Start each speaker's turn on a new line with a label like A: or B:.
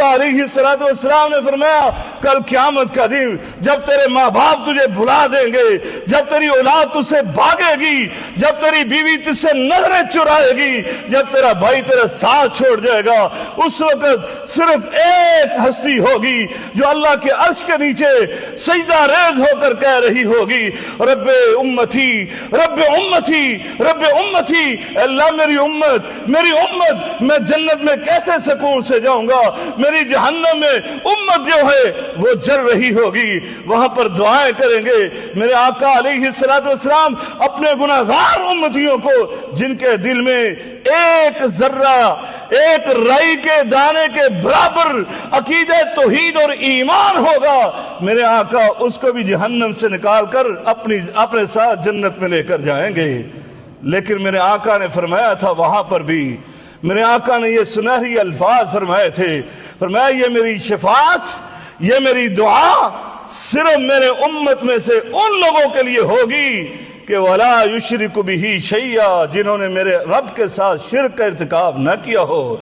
A: आका अलैहिस्सलातु वस्सलाम ने फरमाया कल क़यामत का दिन जब तेरे माँ बाप तुझे भुला देंगे, जब तेरी औलाद तुझसे भागेगी, जब तेरी बीवी तुझसे नजरें चुराएगी, जब तेरा भाई तेरा साथ छोड़ जाएगा, उस वक्त सिर्फ एक हस्ती होगी जो अल्लाह के अर्श के नीचे सजदा रेज होकर कह रही होगी, रब्बे उम्मती रब्बे उम्मती रब्बे उम्मती, अल्लाह मेरी उम्मत, मैं जन्नत में कैसे सुकून से जाऊंगा, मेरी जहन्नम में उम्मत जो है वो जल रही होगी। वहां पर दुआएं करेंगे मेरे आका अलैहिस्सलातु वस्सलाम अपने गुनाहगार उम्मतियों को, जिनके दिल में एक जर्रा, एक राई के दाने के बराबर अकीदे तौहीद और ईमान होगा, मेरे आका उसको भी जहन्नम से निकाल कर अपने साथ जन्नत में लेकर जाएंगे। लेकिन मेरे आका ने फरमाया था, वहां पर भी मेरे आका ने ये सुनहरी अल्फाज फरमाए थे, फरमाया ये मेरी शफाअत, ये मेरी दुआ सिर्फ मेरे उम्मत में से उन लोगों के लिए होगी कि वला युशरिकु बिही शैया, जिन्होंने मेरे रब के साथ शिर्क का इर्तिकाब न किया हो।